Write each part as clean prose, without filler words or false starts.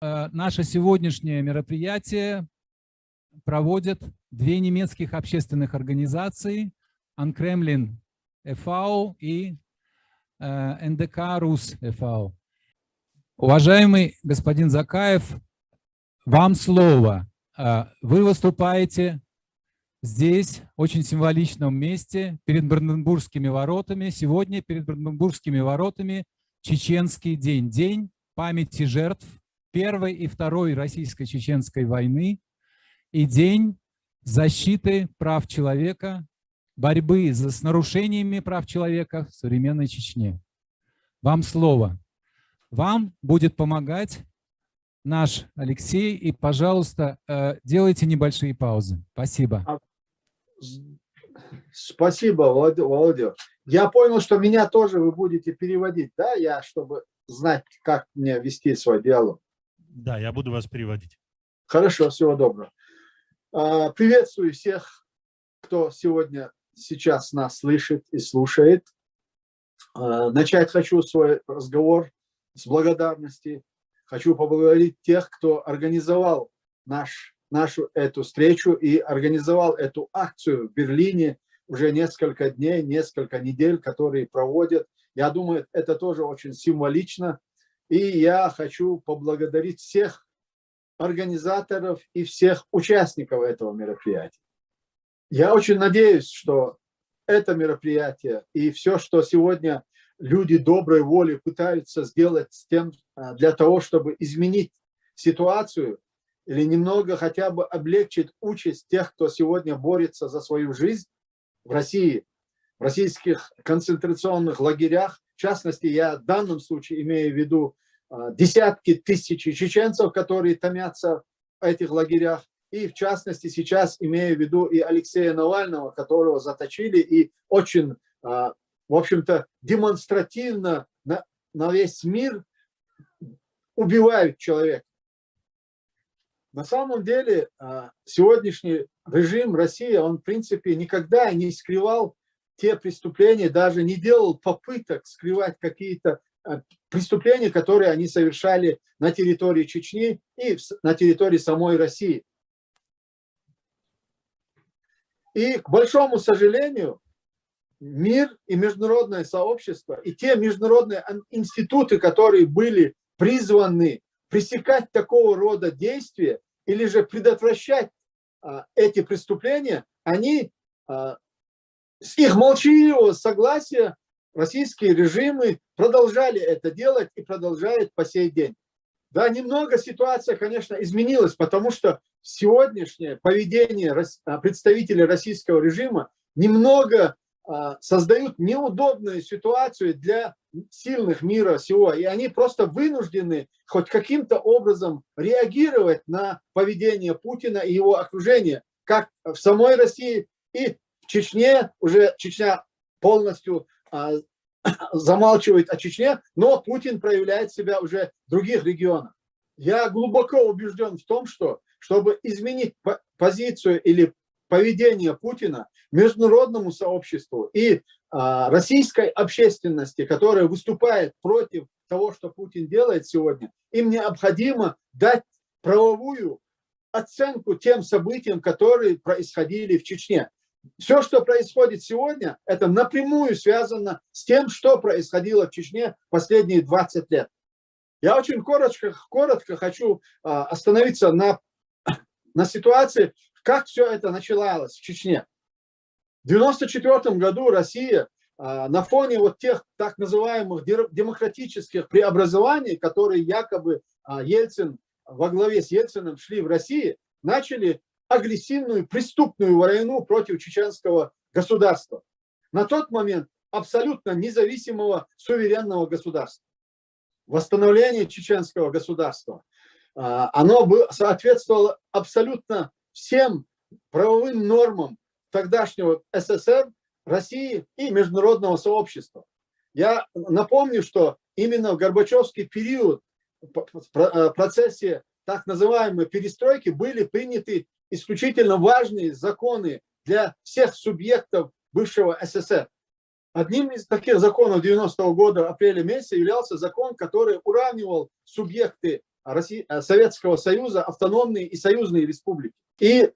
Наше сегодняшнее мероприятие проводят две немецких общественных организации Анкремлин e.V. и НДК РУС e.V. Уважаемый господин Закаев, вам слово. Вы выступаете здесь, в очень символичном месте, перед Бранденбургскими воротами. Сегодня перед Бранденбургскими воротами Чеченский день, день памяти жертв Первой и Второй российско-чеченской войны и день защиты прав человека, борьбы с нарушениями прав человека в современной Чечне. Вам слово. Вам будет помогать наш Алексей, и, пожалуйста, делайте небольшие паузы. Спасибо. Спасибо, Володя. Я понял, что меня тоже вы будете переводить, да, чтобы знать, как мне вести свой диалог. Да, я буду вас переводить. Хорошо, всего доброго. Приветствую всех, кто сейчас нас слышит и слушает. Начать хочу свой разговор с благодарности. Хочу поблагодарить тех, кто организовал нашу эту встречу и организовал эту акцию в Берлине уже несколько дней, несколько недель, которые проводят. Я думаю, это тоже очень символично. И я хочу поблагодарить всех организаторов и всех участников этого мероприятия. Я очень надеюсь, что это мероприятие и все, что сегодня люди доброй воли пытаются сделать для того, чтобы изменить ситуацию или немного хотя бы облегчить участь тех, кто сегодня борется за свою жизнь в России, в российских концентрационных лагерях. В частности, я в данном случае имею в виду десятки тысяч чеченцев, которые томятся в этих лагерях. И в частности, сейчас имею в виду и Алексея Навального, которого заточили и очень, в общем-то, демонстративно на весь мир убивают человека. На самом деле, сегодняшний режим России, он, в принципе, никогда не скрывал те преступления, даже не делал попыток скрывать какие-то преступления, которые они совершали на территории Чечни и на территории самой России. И, к большому сожалению, мир и международное сообщество, и те международные институты, которые были призваны пресекать такого рода действия или же предотвращать эти преступления, они с их молчаливого согласия российские режимы продолжали это делать и продолжают по сей день. Да, немного ситуация, конечно, изменилась, потому что сегодняшнее поведение представителей российского режима немного создают неудобную ситуацию для сильных мира сего. И они просто вынуждены хоть каким-то образом реагировать на поведение Путина и его окружения, как в самой России и в Чечне. Уже Чечня полностью замалчивает о Чечне, но Путин проявляет себя уже в других регионах. Я глубоко убежден в том, что чтобы изменить позицию или поведение Путина международному сообществу и российской общественности, которая выступает против того, что Путин делает сегодня, им необходимо дать правовую оценку тем событиям, которые происходили в Чечне. Все, что происходит сегодня, это напрямую связано с тем, что происходило в Чечне последние 20 лет. Я очень коротко хочу остановиться на ситуации, как все это началось в Чечне. В 1994 году Россия на фоне вот тех так называемых демократических преобразований, которые якобы Ельцин во главе с Ельциным шли в России, начали агрессивную преступную войну против чеченского государства. На тот момент абсолютно независимого суверенного государства. Восстановление чеченского государства, оно соответствовало абсолютно всем правовым нормам тогдашнего СССР, России и международного сообщества. Я напомню, что именно в Горбачевский период в процессе так называемой перестройки были приняты исключительно важные законы для всех субъектов бывшего СССР. Одним из таких законов 90-го года, апреля месяца, являлся закон, который уравнивал субъекты Советского Союза автономные и союзные республики. И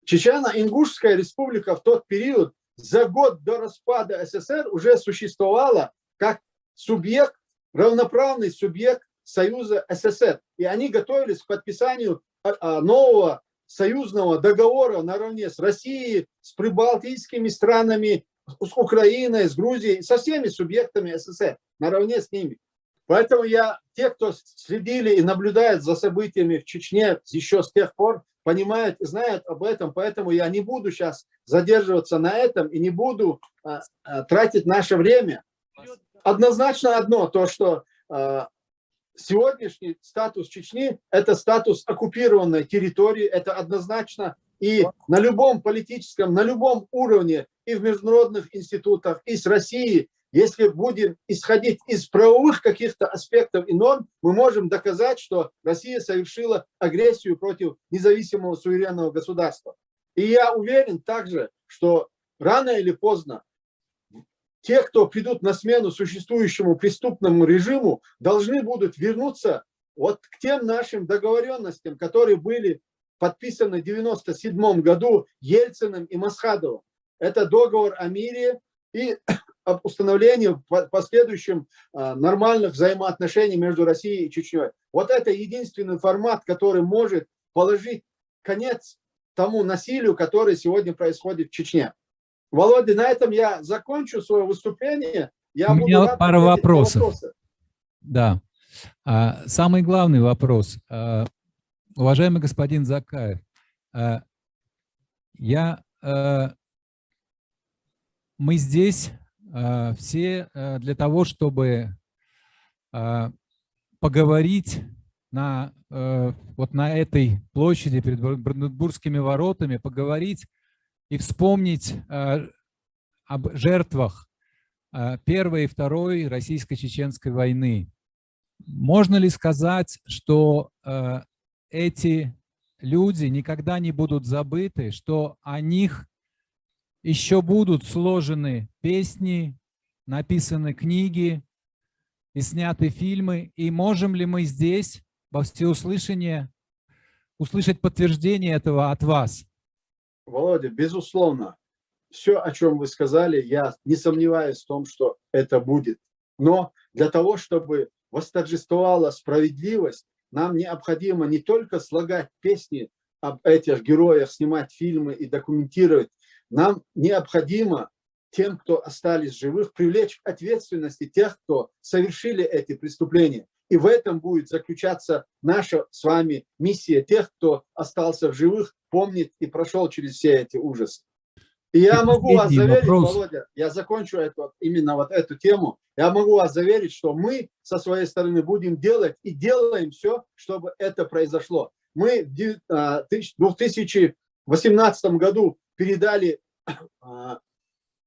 Чечено-Ингушская республика в тот период, за год до распада СССР, уже существовала как субъект, равноправный субъект Союза СССР. И они готовились к подписанию нового союзного договора наравне с Россией, с прибалтийскими странами, с Украиной, с Грузией, со всеми субъектами СССР, наравне с ними. Поэтому те, кто следили и наблюдают за событиями в Чечне еще с тех пор, понимают и знают об этом, поэтому я не буду сейчас задерживаться на этом и не буду тратить наше время. Однозначно одно, то что сегодняшний статус Чечни – это статус оккупированной территории, это однозначно. И на любом политическом, на любом уровне, и в международных институтах, и с Россией, если будем исходить из правовых каких-то аспектов и норм, мы можем доказать, что Россия совершила агрессию против независимого суверенного государства. И я уверен также, что рано или поздно те, кто придут на смену существующему преступному режиму, должны будут вернуться вот к тем нашим договоренностям, которые были подписаны в 1997 году Ельциным и Масхадовым. Это договор о мире и об установлении в последующем нормальных взаимоотношений между Россией и Чечней. Вот это единственный формат, который может положить конец тому насилию, которое сегодня происходит в Чечне. Володя, на этом я закончу свое выступление. У меня пара вопросов. Да. Самый главный вопрос. Уважаемый господин Закаев, мы здесь все для того, чтобы поговорить вот на этой площади перед Бранденбургскими воротами, поговорить и вспомнить об жертвах Первой и Второй российско-чеченской войны. Можно ли сказать, что эти люди никогда не будут забыты, что о них еще будут сложены песни, написаны книги и сняты фильмы? И можем ли мы здесь во всеуслышание услышать подтверждение этого от вас? Володя, безусловно, все, о чем вы сказали, я не сомневаюсь в том, что это будет. Но для того, чтобы восторжествовала справедливость, нам необходимо не только слагать песни об этих героях, снимать фильмы и документировать. Нам необходимо тем, кто остались живых, привлечь к ответственности тех, кто совершили эти преступления. И в этом будет заключаться наша с вами миссия тех, кто остался в живых, помнит и прошел через все эти ужасы. И я могу вас заверить, Володя, я закончу именно вот эту тему, я могу вас заверить, что мы со своей стороны будем делать и делаем все, чтобы это произошло. Мы в 2018 году передали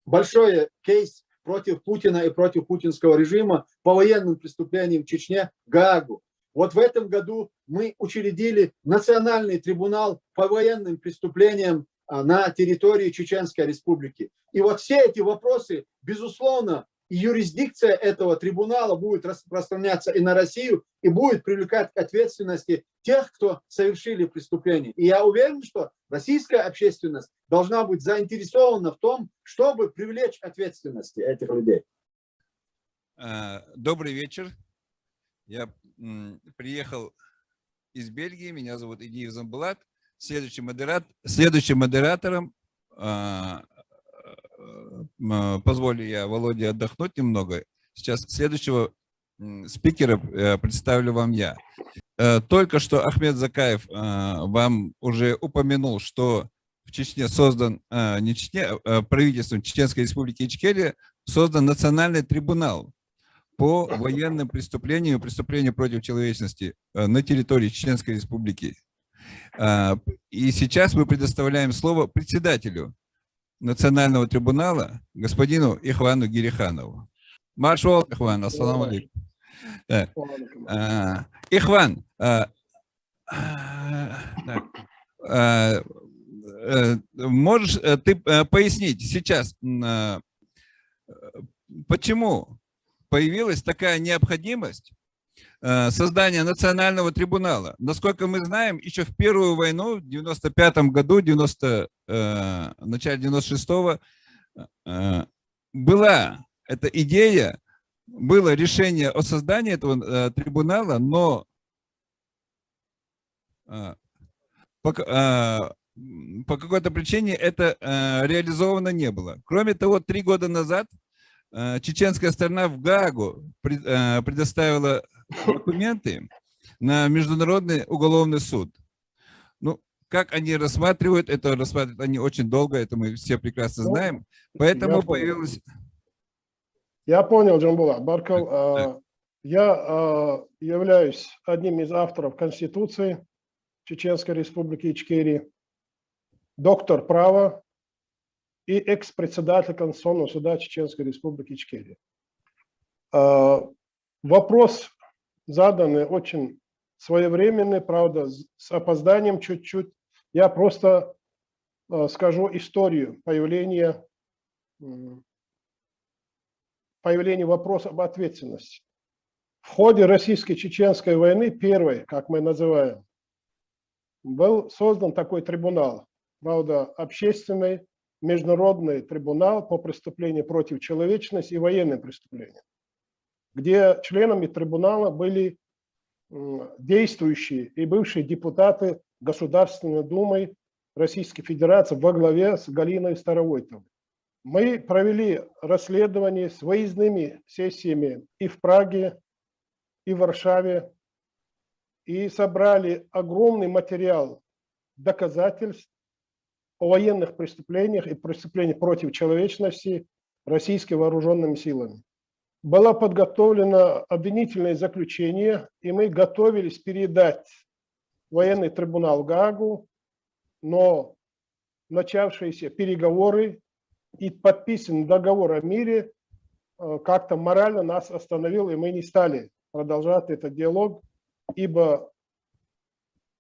большой кейс против Путина и против путинского режима по военным преступлениям в Чечне Гаагу. Вот в этом году мы учредили Национальный трибунал по военным преступлениям на территории Чеченской Республики. И вот все эти вопросы, безусловно, юрисдикция этого трибунала будет распространяться и на Россию, и будет привлекать к ответственности тех, кто совершили преступления. И я уверен, что российская общественность должна быть заинтересована в том, чтобы привлечь к ответственности этих людей. Добрый вечер. Я приехал из Бельгии, меня зовут Идиев Замбулат. Следующим модератором, позволю я Володе отдохнуть немного. Сейчас следующего спикера представлю вам я. Только что Ахмед Закаев вам уже упомянул, что в Чечне создан, не Чечне, правительством Чеченской Республики Ичкерия создан Национальный трибунал по военным преступлениям и преступлениям против человечности на территории Чеченской Республики. И сейчас мы предоставляем слово председателю Национального трибунала, господину Ихвану Гириханову. Маршал Ихван, ассаламу алейкум. Ихван, можешь ты пояснить сейчас, почему появилась такая необходимость создания национального трибунала. Насколько мы знаем, еще в Первую войну, в 95 году, в начале 96-го, была эта идея, было решение о создании этого трибунала, но по какой-то причине это реализовано не было. Кроме того, 3 года назад чеченская сторона в Гаагу предоставила документы на Международный уголовный суд. Ну, как они рассматривают, это рассматривают они очень долго, это мы все прекрасно знаем. Поэтому появилось... Я понял, Джамбулат Баркал. Я являюсь одним из авторов Конституции Чеченской Республики Ичкерия, доктор права и экс-председатель Конституционного суда Чеченской Республики Ичкерия. Вопрос заданный очень своевременный, правда, с опозданием чуть-чуть. Я просто скажу историю появления вопроса об ответственности. В ходе российско-чеченской войны, первой, как мы называем, был создан такой трибунал, правда, общественный, международный трибунал по преступлениям против человечности и военным преступлениям, где членами трибунала были действующие и бывшие депутаты Государственной Думы Российской Федерации во главе с Галиной Старовойтовой. Мы провели расследование с выездными сессиями и в Праге, и в Варшаве, и собрали огромный материал доказательств о военных преступлениях и преступлениях против человечности российскими вооруженными силами. Было подготовлено обвинительное заключение, и мы готовились передать военный трибунал в Гаагу, но начавшиеся переговоры и подписан договор о мире как-то морально нас остановил, и мы не стали продолжать этот диалог, ибо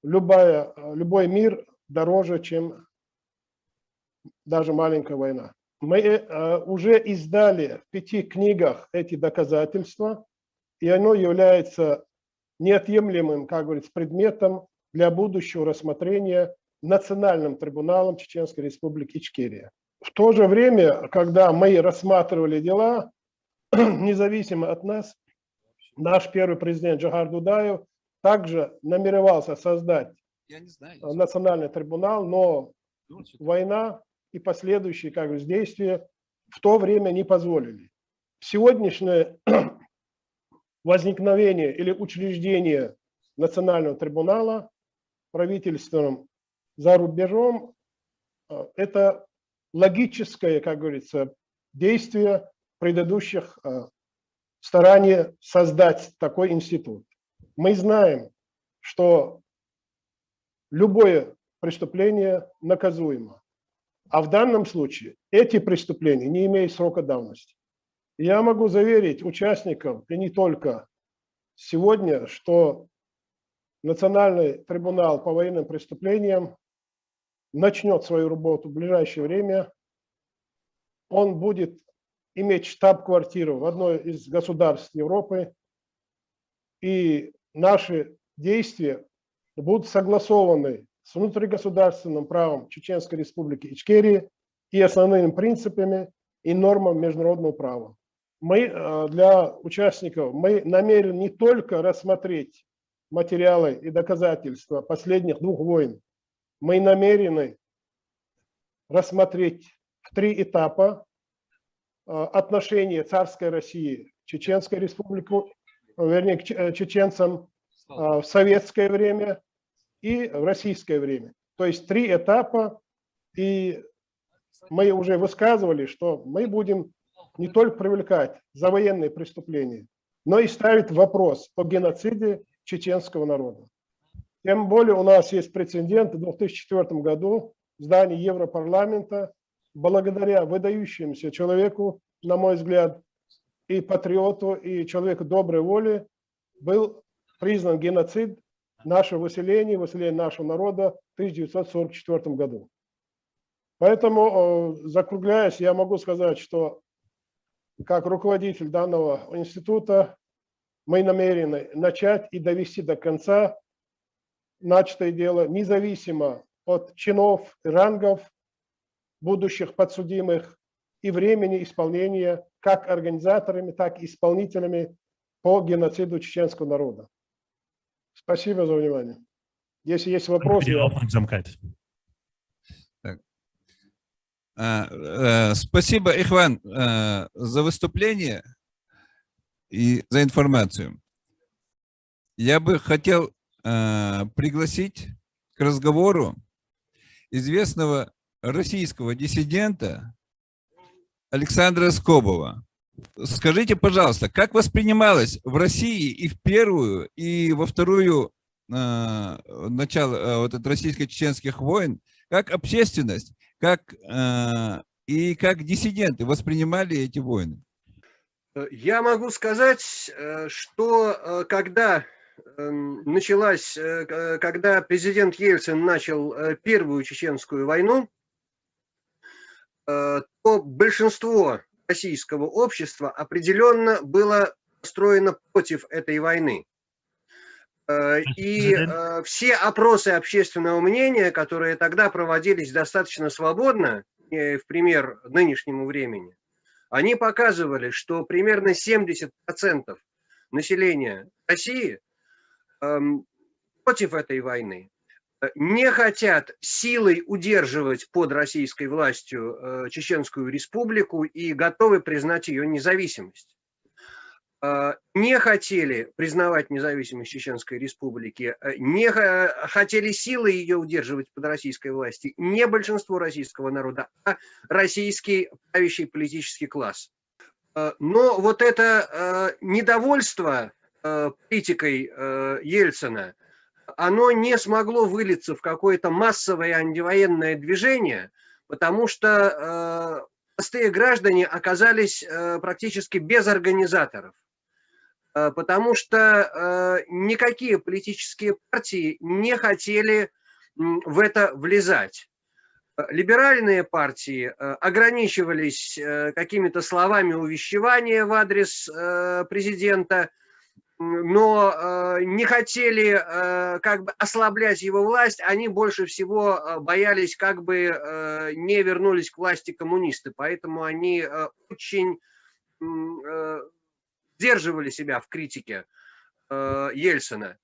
любой мир дороже, чем даже маленькая война. Мы уже издали в 5 книгах эти доказательства, и оно является неотъемлемым, как говорится, предметом для будущего рассмотрения Национальным трибуналом Чеченской Республики Ичкерия. В то же время, когда мы рассматривали дела, независимо от нас, наш первый президент Джохар Дудаев также намеревался создать национальный трибунал, но война и последующие, как бы, действия в то время не позволили. Сегодняшнее возникновение или учреждение национального трибунала правительством за рубежом – это логическое, как говорится, действие предыдущих стараний создать такой институт. Мы знаем, что любое преступление наказуемо. А в данном случае эти преступления не имеют срока давности. Я могу заверить участников, и не только сегодня, что Национальный трибунал по военным преступлениям начнет свою работу в ближайшее время. Он будет иметь штаб-квартиру в одной из государств Европы, и наши действия будут согласованы с внутригосударственным правом Чеченской Республики Ичкерия и основными принципами и нормами международного права. Мы для участников намерены не только рассмотреть материалы и доказательства последних 2 войн, мы намерены рассмотреть в 3 этапа отношения царской России к Чеченской Республике, вернее, к чеченцам в советское время и в российское время. То есть 3 этапа, и мы уже высказывали, что мы будем не только привлекать за военные преступления, но и ставить вопрос о геноциде чеченского народа. Тем более у нас есть прецедент. В 2004 году в здании Европарламента, благодаря выдающемуся человеку, на мой взгляд, и патриоту, и человеку доброй воли, был признан геноцид нашего выселения нашего народа в 1944 году. Поэтому, закругляясь, я могу сказать, что как руководитель данного института Мы намерены начать и довести до конца начатое дело, независимо от чинов и рангов будущих подсудимых и времени исполнения как организаторами, так и исполнителями по геноциду чеченского народа. Спасибо за внимание. Если есть вопросы... Спасибо, Ихван, за выступление и за информацию. Я бы хотел пригласить к разговору известного российского диссидента Александра Скобова. Скажите, пожалуйста, как воспринималось в России и в первую, и во вторую начало вот от российско-чеченских войн, как общественность, как диссиденты воспринимали эти войны? Я могу сказать, что когда президент Ельцин начал первую чеченскую войну, то большинство российского общества определенно было настроено против этой войны. И все опросы общественного мнения, которые тогда проводились достаточно свободно, в пример нынешнему времени, они показывали, что примерно 70% населения России против этой войны, не хотят силой удерживать под российской властью Чеченскую республику и готовы признать ее независимость. Не хотели признавать независимость Чеченской республики, не хотели силой ее удерживать под российской властью не большинство российского народа, а российский правящий политический класс. Но вот это недовольство политикой Ельцина, оно не смогло вылиться в какое-то массовое антивоенное движение, потому что простые граждане оказались практически без организаторов. Потому что никакие политические партии не хотели в это влезать. Либеральные партии ограничивались какими-то словами увещевания в адрес президента, но не хотели как бы ослаблять его власть, они больше всего боялись, как бы не вернулись к власти коммунисты, поэтому они очень сдерживали себя в критике Ельцина.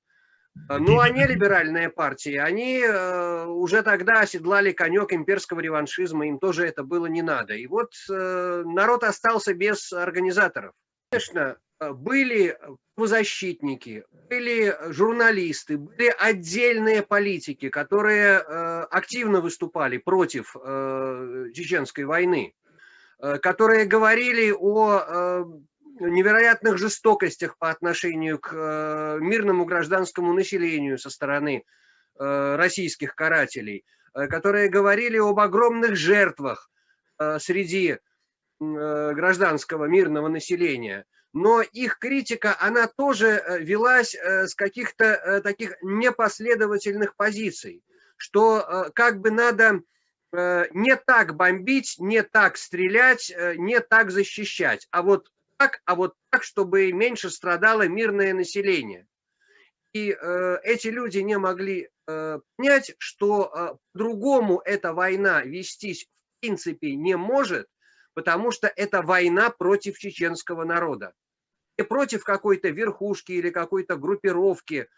Ну, а не либеральные партии, они уже тогда оседлали конек имперского реваншизма, им тоже это было не надо. И вот народ остался без организаторов. Конечно, были правозащитники, были журналисты, были отдельные политики, которые активно выступали против чеченской войны, которые говорили о невероятных жестокостях по отношению к мирному гражданскому населению со стороны российских карателей, которые говорили об огромных жертвах среди гражданского мирного населения. Но их критика, она тоже велась с каких-то таких непоследовательных позиций, что как бы надо не так бомбить, не так стрелять, не так защищать, а вот так, чтобы меньше страдало мирное население. И эти люди не могли понять, что по-другому эта война вестись в принципе не может, потому что это война против чеченского народа. Не против какой-то верхушки или какой-то группировки,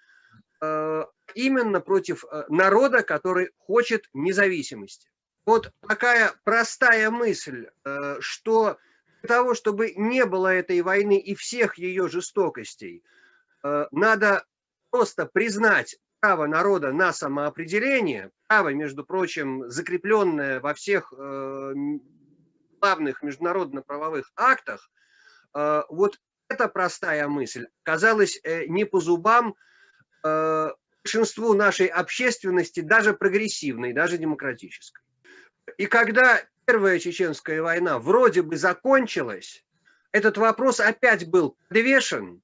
именно против народа, который хочет независимости. Вот такая простая мысль, что для того, чтобы не было этой войны и всех ее жестокостей, надо просто признать право народа на самоопределение, право, между прочим, закрепленное во всех главных международно-правовых актах. Вот эта простая мысль казалась не по зубам большинству нашей общественности, даже прогрессивной, даже демократической. И когда Первая чеченская война вроде бы закончилась, этот вопрос опять был подвешен,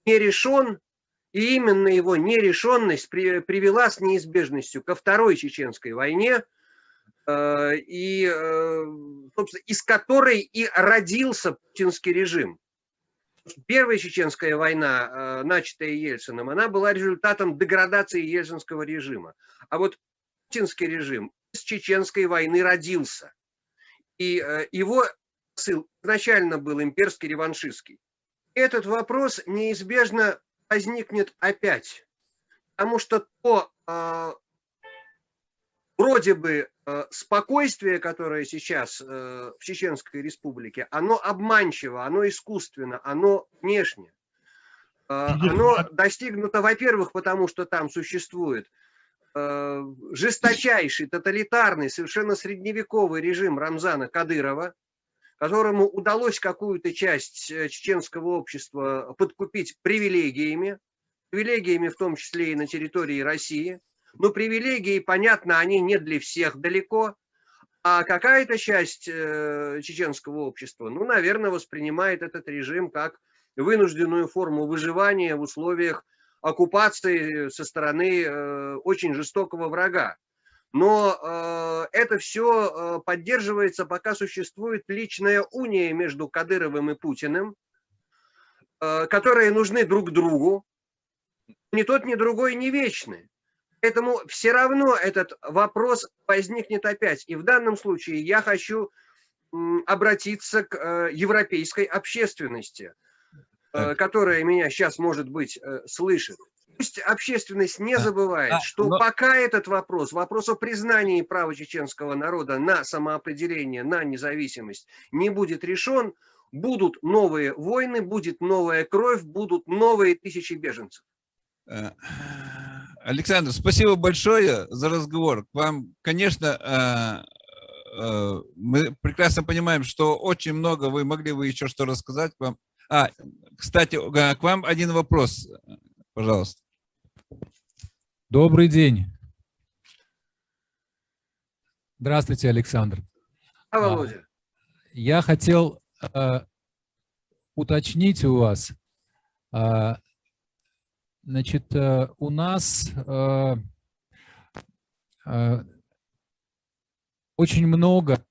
не решен, и именно его нерешенность привела с неизбежностью ко Второй чеченской войне, и, собственно, из которой и родился путинский режим. Первая чеченская война, начатая Ельциным, она была результатом деградации ельцинского режима. А вот путинский режим из чеченской войны родился. И его посыл изначально был имперский, реваншистский. Этот вопрос неизбежно возникнет опять. Потому что то вроде бы спокойствие, которое сейчас в Чеченской республике, оно обманчиво, оно искусственно, оно внешне. Оно достигнуто, во-первых, потому что там существует жесточайший, тоталитарный, совершенно средневековый режим Рамзана Кадырова, которому удалось какую-то часть чеченского общества подкупить привилегиями в том числе и на территории России. Но привилегии, понятно, они не для всех далеко, а какая-то часть чеченского общества, ну, наверное, воспринимает этот режим как вынужденную форму выживания в условиях оккупации со стороны очень жестокого врага. Но это все поддерживается, пока существует личная уния между Кадыровым и Путиным, которые нужны друг другу. Ни тот, ни другой не вечны. Поэтому все равно этот вопрос возникнет опять. И в данном случае я хочу обратиться к европейской общественности, которая меня сейчас, может быть, слышит. Пусть общественность не забывает, что пока этот вопрос о признании права чеченского народа на самоопределение, на независимость не будет решен, будут новые войны, будет новая кровь, будут новые тысячи беженцев. Александр, спасибо большое за разговор. К вам, конечно, мы прекрасно понимаем, что очень много вы могли бы еще что рассказать. К вам. Кстати, к вам один вопрос, пожалуйста. Добрый день. Здравствуйте, Александр. Володя. Я хотел уточнить у вас. Значит, у нас очень много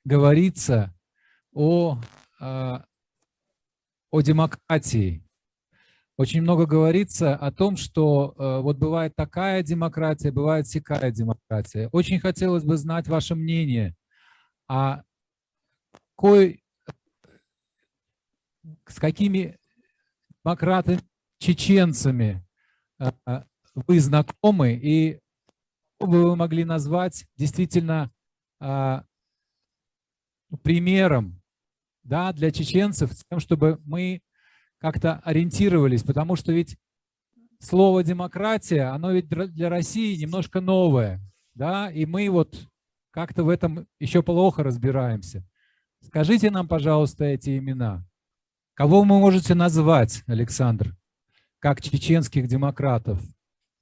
говорится о демократии. Очень много говорится о том, что вот бывает такая демократия, бывает сякая демократия. Очень хотелось бы знать ваше мнение, с какими демократами, чеченцами вы знакомы, и что бы вы могли назвать действительно примером, да, для чеченцев, с тем, чтобы мы как-то ориентировались, потому что ведь слово демократия, оно ведь для России немножко новое, да, и мы вот как-то в этом еще плохо разбираемся. Скажите нам, пожалуйста, эти имена. Кого вы можете назвать, Александр, как чеченских демократов?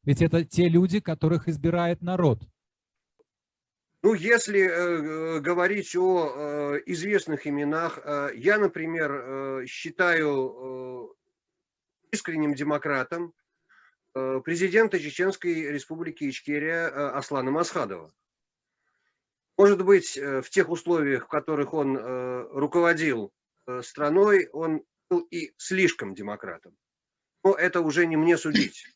Ведь это те люди, которых избирает народ. Ну, если говорить о известных именах, я, например, считаю искренним демократом президента Чеченской Республики Ичкерия Аслана Масхадова. Может быть, в тех условиях, в которых он руководил страной, он был и слишком демократом. Но это уже не мне судить.